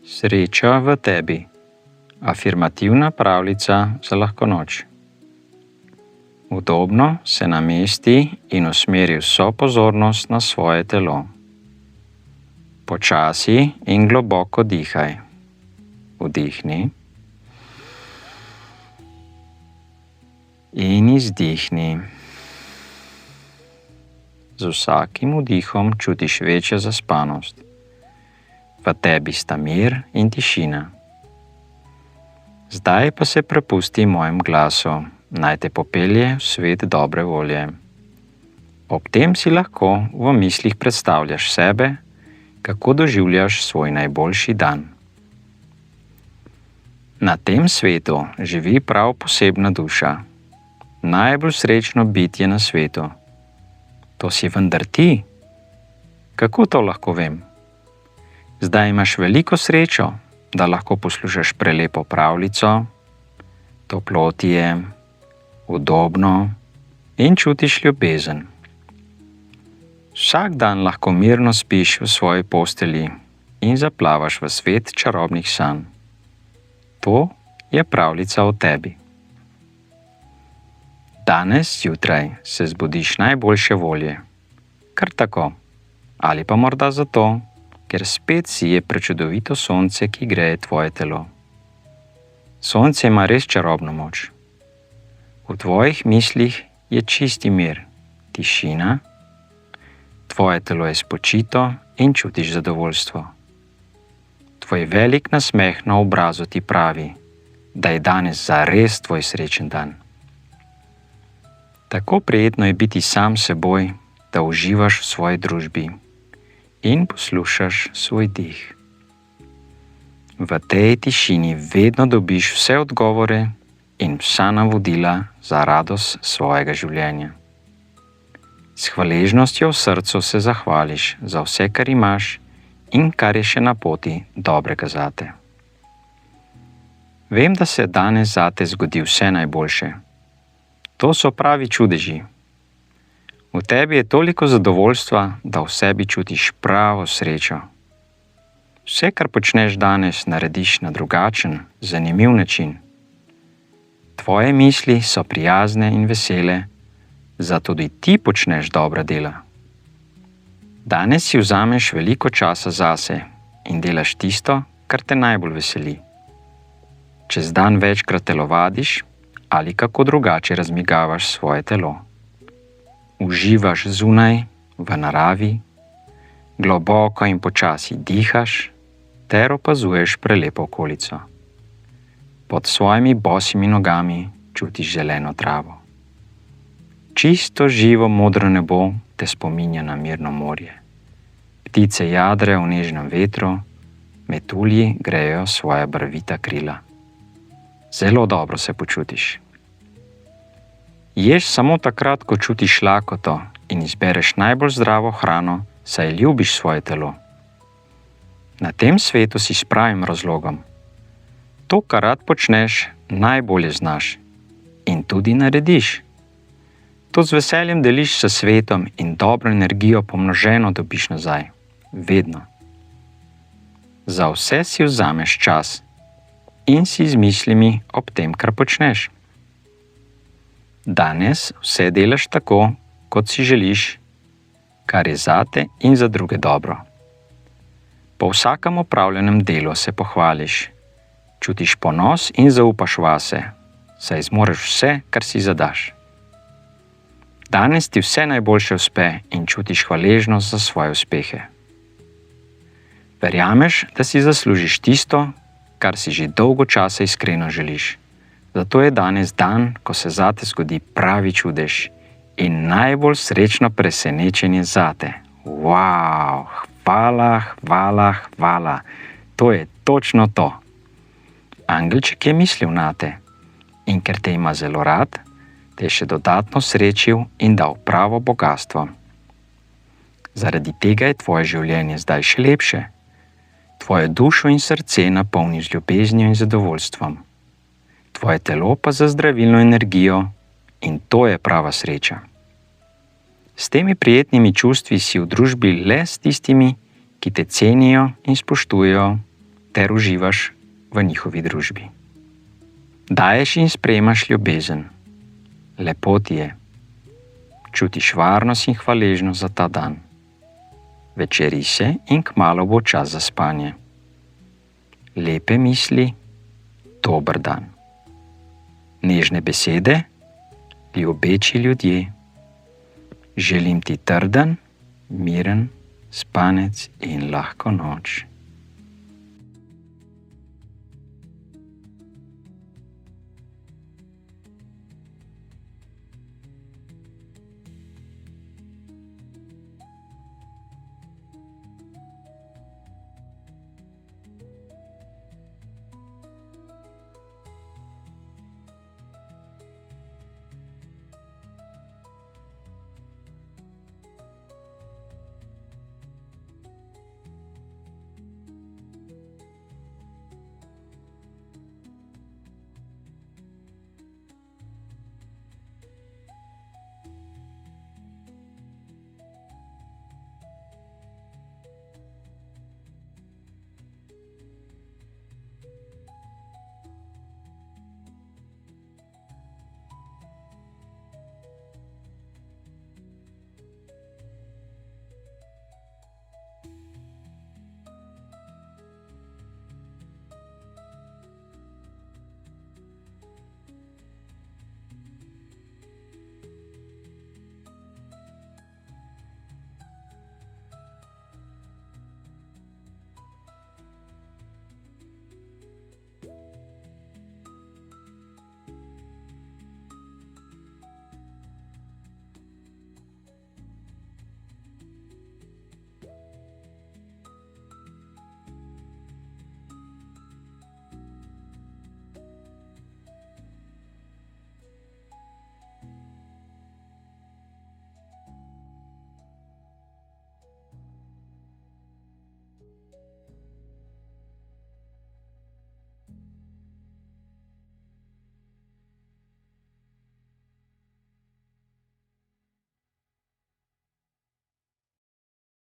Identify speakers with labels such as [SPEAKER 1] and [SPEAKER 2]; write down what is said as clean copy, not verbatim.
[SPEAKER 1] Sreča v tebi. Afirmativna pravljica za lahko noč. Udobno se namesti in usmeri vso pozornost na svoje telo. Počasi in globoko dihaj. Vdihni in izdihni. Z vsakim vdihom čutiš večjo zaspanost. V tebi sta mir in tišina. Zdaj pa se prepusti mojemu glasu, naj te popelje v svet dobre volje. Ob tem si lahko v mislih predstavljaš sebe, kako doživljaš svoj najboljši dan. Na tem svetu živi prav posebna duša, najbolj srečno bitje na svetu. To si vendar ti. Kako to lahko vem? Zdaj imaš veliko srečo, da lahko poslušaš prelepo pravljico, toplo ti je, udobno in čutiš ljubezen. Vsak dan lahko mirno spiš v svoji postelji in zaplavaš v svet čarobnih sanj. To je pravljica o tebi. Danes zjutraj se zbudiš najboljše volje. Kar tako. Ali pa morda zato, ker spet sije prečudovito sonce, ki greje tvoje telo. Sonce ima res čarobno moč. V tvojih mislih je čisti mir, tišina, tvoje telo je spočito in čutiš zadovoljstvo. Tvoj velik nasmeh na obrazu ti pravi, da je danes zares tvoj srečen dan. Tako prijetno je biti sam seboj, da uživaš v svoji družbi in poslušaš svoj dih. V tej tišini vedno dobiš vse odgovore in vsa navodila za radost svojega življenja. S hvaležnostjo v srcu se zahvališ za vse, kar imaš in kar je še na poti dobrega zate. Vem, da se danes zate zgodi vse najboljše. To so pravi čudeži. V tebi je toliko zadovoljstva, da v sebi čutiš pravo srečo. Vse, kar počneš danes, narediš na drugačen, zanimiv način. Tvoje misli so prijazne in vesele, zato tudi ti počneš dobra dela. Danes si vzameš veliko časa zase in delaš tisto, kar te najbolj veseli. Čez dan večkrat telovadiš ali kako drugače razmigavaš svoje telo. Uživaš zunaj, v naravi, globoko in počasi dihaš ter opazuješ prelepo okolico. Pod svojimi bosimi nogami čutiš zeleno travo. Čisto živo modro nebo te spominja na mirno morje. Ptice jadrejo v nežnem vetru, metulji grejejo svoja barvita krila. Zelo dobro se počutiš. Ješ samo takrat, ko čutiš lakoto in izbereš najbolj zdravo hrano, saj ljubiš svoje telo. Na tem svetu si s pravim razlogom. To, kar rad počneš, najbolje znaš in tudi narediš. To z veseljem deliš s svetom in dobro energijo pomnoženo dobiš nazaj. Vedno. Za vse si vzameš čas in si z mislimi ob tem, kar počneš. Danes vse delaš tako, kot si želiš, kar je zate in za druge dobro. Po vsakem opravljenem delu se pohvališ, čutiš ponos in zaupaš vase, saj zmoreš vse, kar si zadaš. Danes ti vse najboljše uspe in čutiš hvaležnost za svoje uspehe. Verjameš, da si zaslužiš tisto, kar si že dolgo časa iskreno želiš. Zato je danes dan, ko se zate zgodi pravi čudež in najbolj srečno presenečenje zate. Wow, hvala, hvala, hvala. To je točno to. Angelček je mislil nate in ker te ima zelo rad, te je še dodatno srečil in dal pravo bogastvo. Zaradi tega je tvoje življenje zdaj še lepše. Tvoje dušo in srce napolni z ljubeznijo in zadovoljstvom. Tvoje telo pa za zdravilno energijo in to je prava sreča. S temi prijetnimi čustvi si v družbi le s tistimi, ki te cenijo in spoštujejo, ter uživaš v njihovi družbi. Daješ in sprejemaš ljubezen. Lepo ti je. Čutiš varnost in hvaležnost za ta dan. Večeri se in kmalu bo čas za spanje. Lepe misli, dober dan. Nežne besede, ljubeči ljudje. Želim ti trden, miren spanec in lahko noč.